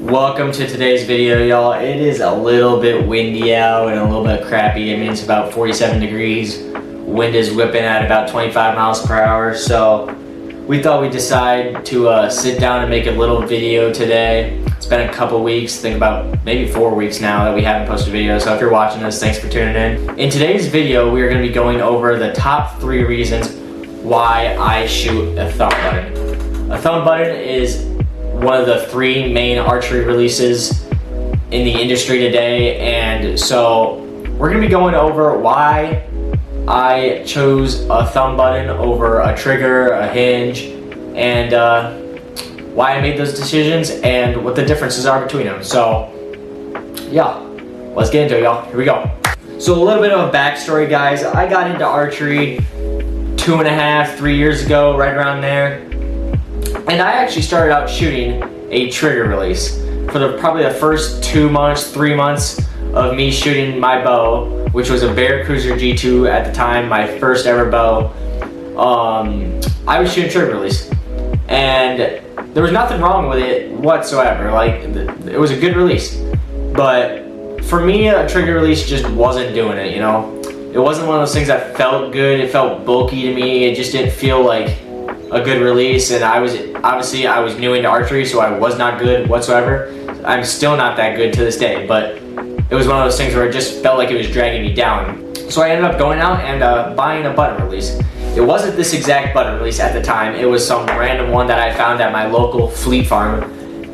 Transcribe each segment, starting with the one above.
Welcome to today's video, y'all. It is a little bit windy out and a little bit crappy. I mean, it's about 47 degrees. Wind is whipping at about 25 miles per hour. So we thought we'd decide to sit down and make a little video today. It's been a couple weeks, think about maybe 4 weeks now that we haven't posted a video. So if you're watching this, thanks for tuning in. In today's video, we are going to be going over the top 3 reasons why I shoot a thumb button. A thumb button is one of the 3 main archery releases in the industry today, and so we're going to be going over why I chose a thumb button over a trigger, a hinge, and why I made those decisions and what the differences are between them. So yeah, let's get into it, y'all. Here we go. So a little bit of a backstory, guys. I got into archery 2.5, 3 years ago, right around there. And I actually started out shooting a trigger release for probably the first 2 months, 3 months of me shooting my bow, which was a Bear Cruiser G2 at the time, my first ever bow. I was shooting trigger release, and there was nothing wrong with it whatsoever. Like, it was a good release, but for me, a trigger release just wasn't doing it. You know, it wasn't one of those things that felt good. It felt bulky to me. It just didn't feel like a good release, and I was new into archery, so I was not good whatsoever. I'm still not that good to this day, but it was one of those things where it just felt like it was dragging me down. So I ended up going out and buying a button release. It wasn't this exact button release at the time. It was some random one that I found at my local fleet farm,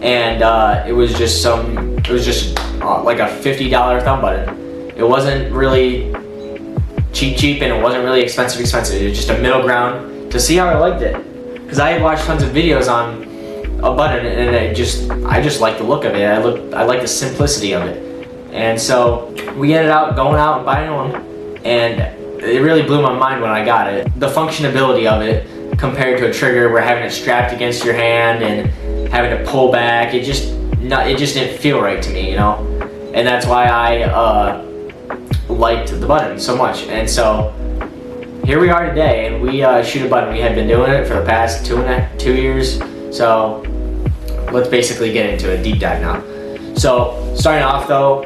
and it was just like a $50 thumb button. It wasn't really cheap, and it wasn't really expensive. It was just a middle ground to see how I liked it, because I had watched tons of videos on a button, and I just liked the look of it. I liked the simplicity of it, and so we ended up going out and buying one, and it really blew my mind when I got it. The functionality of it compared to a trigger, where having it strapped against your hand and having to pull back, it just didn't feel right to me, you know. And that's why I liked the button so much, and so here we are today, and we shoot a button. We had been doing it for the past 2 years, so let's basically get into a deep dive now. So starting off though,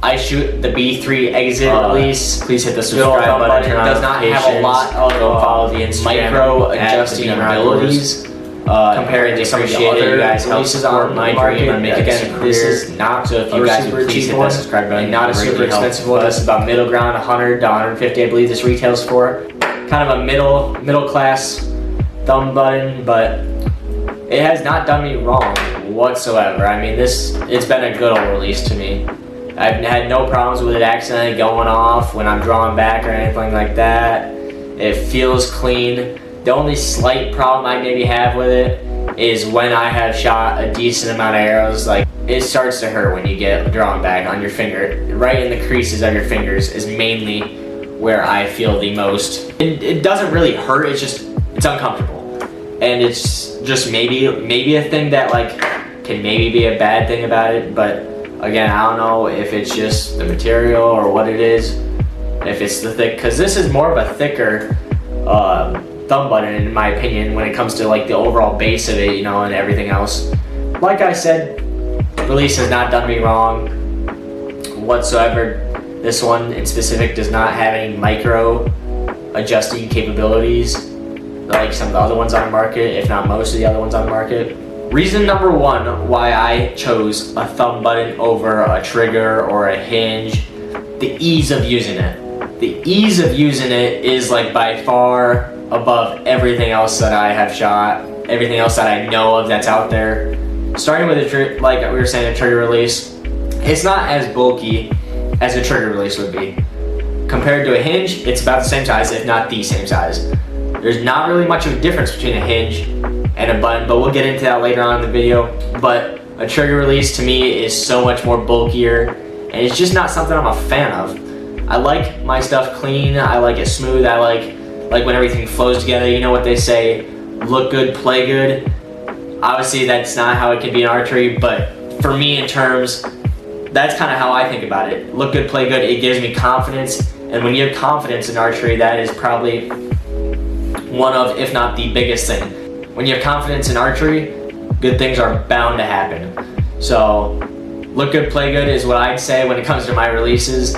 I shoot the B3 exit release. Please hit the subscribe button. It does not have a lot of follow the Instagram micro adjusting abilities compared to some of the other releases on my market. Again, this is not, so if you guys would please hit that subscribe button, not a super expensive one. This is about middle ground, 100 to 150, I believe this retails for. Kind of a middle class thumb button, but it has not done me wrong whatsoever. I mean, it's been a good old release to me. I've had no problems with it accidentally going off when I'm drawing back or anything like that. It feels clean. The only slight problem I maybe have with it is when I have shot a decent amount of arrows, like, it starts to hurt when you get drawn back on your finger. Right in the creases of your fingers is mainly where I feel the most. It doesn't really hurt, it's uncomfortable. And it's just maybe a thing that, like, can maybe be a bad thing about it, but again, I don't know if it's just the material or what it is, if it's the thick, because this is more of a thicker thumb button in my opinion when it comes to like the overall base of it, you know, and everything else. Like I said, release has not done me wrong whatsoever. This one in specific does not have any micro adjusting capabilities like some of the other ones on the market, if not most of the other ones on the market. Reason number 1 why I chose a thumb button over a trigger or a hinge: the ease of using it. The ease of using it is like by far above everything else that I have shot, everything else that I know of that's out there. Starting with a like we were saying, a trigger release, it's not as bulky as a trigger release would be. Compared to a hinge, it's about the same size, if not the same size. There's not really much of a difference between a hinge and a button, but we'll get into that later on in the video. But a trigger release to me is so much more bulkier, and it's just not something I'm a fan of. I like my stuff clean, I like it smooth, I like when everything flows together. You know what they say, look good, play good. Obviously that's not how it can be in archery, but for me, in terms, that's kind of how I think about it. Look good, play good. It gives me confidence, and when you have confidence in archery, that is probably one of, if not the biggest thing. When you have confidence in archery, good things are bound to happen. So look good, play good is what I'd say when it comes to my releases.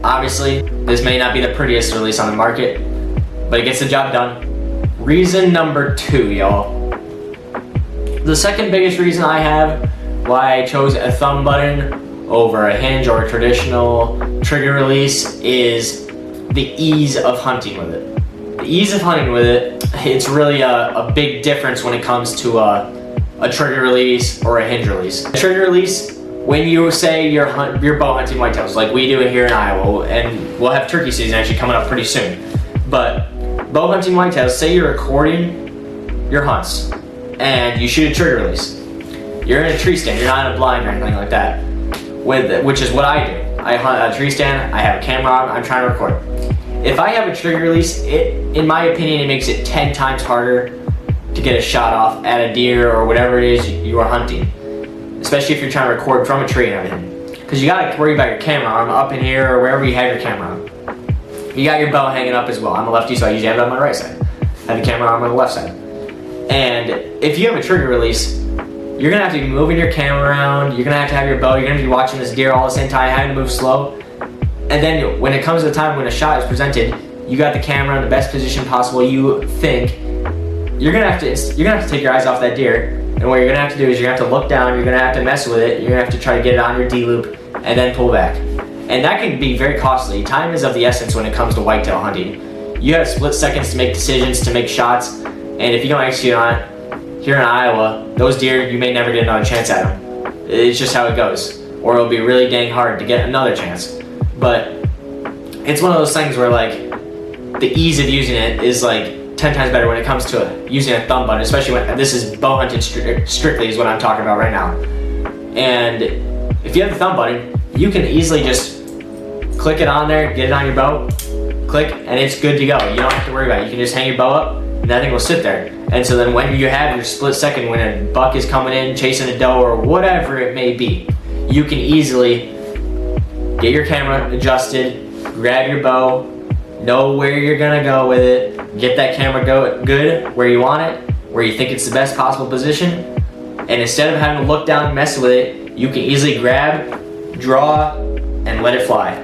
Obviously, this may not be the prettiest release on the market, but it gets the job done. Reason number 2, y'all. The second biggest reason I have why I chose a thumb button over a hinge or a traditional trigger release is the ease of hunting with it. The ease of hunting with it, it's really a big difference when it comes to a trigger release or a hinge release. A trigger release, when you say you're bow hunting whitetails, like we do it here in Iowa, and we'll have turkey season actually coming up pretty soon. But bow hunting whitetails, say you're recording your hunts and you shoot a trigger release. You're in a tree stand, you're not in a blind or anything like that, which is what I do. I hunt a tree stand, I have a camera on, I'm trying to record. If I have a trigger release, in my opinion, it makes it 10 times harder to get a shot off at a deer or whatever it is you are hunting. Especially if you're trying to record from a tree and everything. Because you gotta worry about your camera arm up in here or wherever you have your camera on. You got your bow hanging up as well. I'm a lefty, so I usually have it on my right side. I have the camera arm on the left side. And if you have a trigger release, you're gonna have to be moving your camera around, you're gonna have your bow, you're gonna be watching this deer all at the same time, having to move slow. And then when it comes to the time when a shot is presented, you got the camera in the best position possible, you think, you're gonna have to take your eyes off that deer, and what you're gonna have to do is you're gonna have to look down, you're gonna have to mess with it, you're gonna have to try to get it on your D-loop, and then pull back. And that can be very costly. Time is of the essence when it comes to whitetail hunting. You have split seconds to make decisions, to make shots, and if you don't execute on it, here in Iowa, those deer, you may never get another chance at them. It's just how it goes. Or it'll be really dang hard to get another chance. But it's one of those things where like, the ease of using it is like 10 times better when it comes to using a thumb button, especially when this is bow hunting strictly is what I'm talking about right now. And if you have the thumb button, you can easily just click it on there, get it on your bow, click, and it's good to go. You don't have to worry about it. You can just hang your bow up, and that thing will sit there. And so then when you have your split second, when a buck is coming in, chasing a doe, or whatever it may be, you can easily get your camera adjusted, grab your bow, know where you're gonna go with it, get that camera good where you want it, where you think it's the best possible position, and instead of having to look down and mess with it, you can easily grab, draw, and let it fly.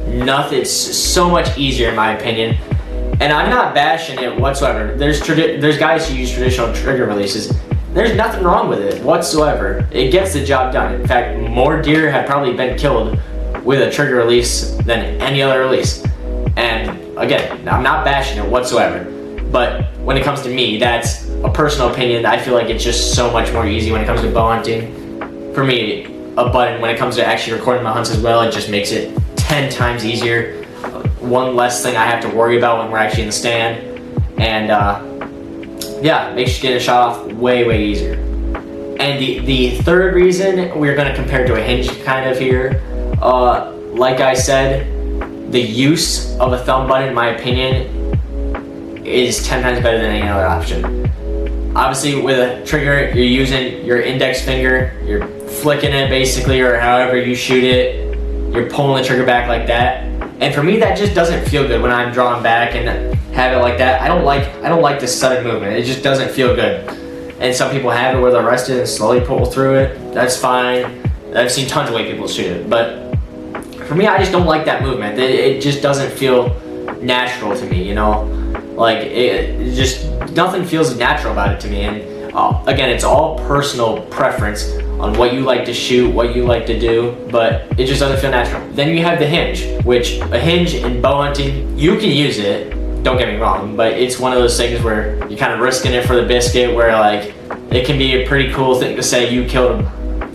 It's so much easier in my opinion, and I'm not bashing it whatsoever. There's guys who use traditional trigger releases. There's nothing wrong with it whatsoever. It gets the job done. In fact, more deer have probably been killed with a trigger release than any other release. And again, I'm not bashing it whatsoever, but when it comes to me, that's a personal opinion. I feel like it's just so much more easy when it comes to bow hunting. For me, a button, when it comes to actually recording my hunts as well, it just makes it 10 times easier. One less thing I have to worry about when we're actually in the stand. And yeah, makes you get a shot off way, way easier. And the third reason, we're gonna compare to a hinge kind of here. Like I said, the use of a thumb button, in my opinion, is 10 times better than any other option. Obviously, with a trigger, you're using your index finger, you're flicking it basically, or however you shoot it, you're pulling the trigger back like that. And for me, that just doesn't feel good when I'm drawing back and have it like that. I don't like this sudden movement. It just doesn't feel good. And some people have it where they're rested and slowly pull through it. That's fine. I've seen tons of way people shoot it, but for me, I just don't like that movement. It just doesn't feel natural to me, you know? Like, it just, nothing feels natural about it to me. And again, it's all personal preference on what you like to shoot, what you like to do, but it just doesn't feel natural. Then you have the hinge, which a hinge in bow hunting, you can use it, don't get me wrong, but it's one of those things where you're kind of risking it for the biscuit, where like, it can be a pretty cool thing to say you killed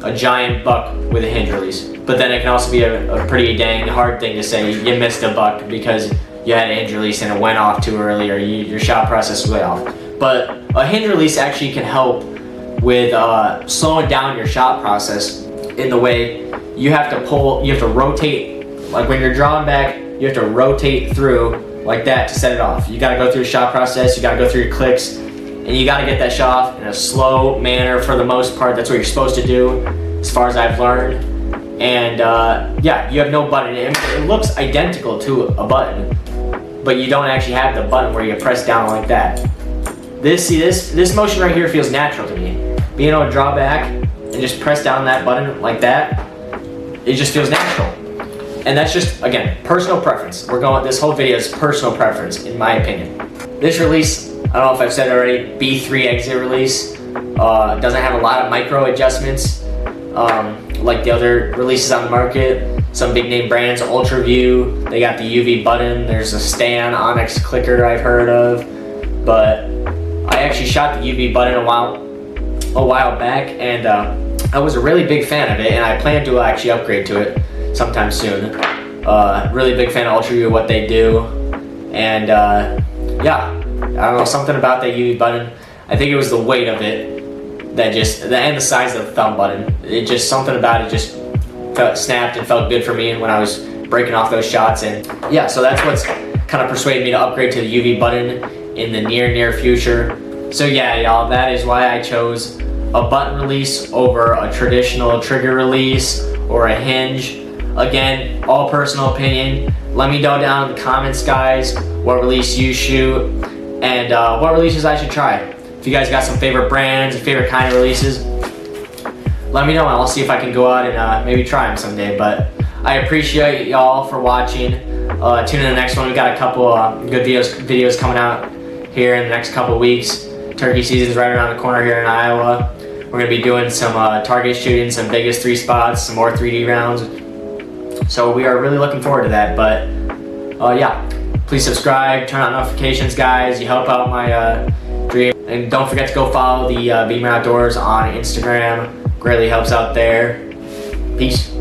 a giant buck with a hinge release. But then it can also be a pretty dang hard thing to say you missed a buck because you had a hinge release and it went off too early, or your shot process was way off. But a hinge release actually can help with slowing down your shot process in the way you have to rotate, like when you're drawing back, you have to rotate through like that to set it off. You gotta go through a shot process, you gotta go through your clicks, and you gotta get that shot off in a slow manner for the most part. That's what you're supposed to do, as far as I've learned. And yeah, you have no button. It looks identical to a button, but you don't actually have the button where you press down like that. This motion right here feels natural to me. Being able to draw back, and just press down that button like that, it just feels natural. And that's just, again, personal preference. This whole video is personal preference, in my opinion. This release, I don't know if I've said it already, B3 exit release, doesn't have a lot of micro adjustments like the other releases on the market. Some big name brands, UltraView, they got the UV button. There's a Stan Onyx clicker I've heard of, but I actually shot the UV button a while back, and I was a really big fan of it, and I plan to actually upgrade to it sometime soon. Really big fan of UltraView, what they do, and yeah, I don't know, something about that UV button. I think it was the weight of it that and the size of the thumb button. It just, something about it just snapped and felt good for me when I was breaking off those shots. And yeah, so that's what's kind of persuaded me to upgrade to the UV button in the near future. So yeah, y'all, that is why I chose a button release over a traditional trigger release or a hinge. Again, all personal opinion. Let me know down in the comments, guys, what release you shoot and what releases I should try. If you guys got some favorite brands, favorite kind of releases, let me know and I'll see if I can go out and maybe try them someday. But I appreciate y'all for watching. Tune in to the next one. We got a couple good videos coming out here in the next couple weeks. Turkey season's right around the corner here in Iowa. We're gonna be doing some target shooting, some biggest 3 spots, some more 3D rounds. So we are really looking forward to that. But yeah, please subscribe, turn on notifications, guys. You help out my dream. And don't forget to go follow the Beamer Outdoors on Instagram. Greatly helps out there. Peace.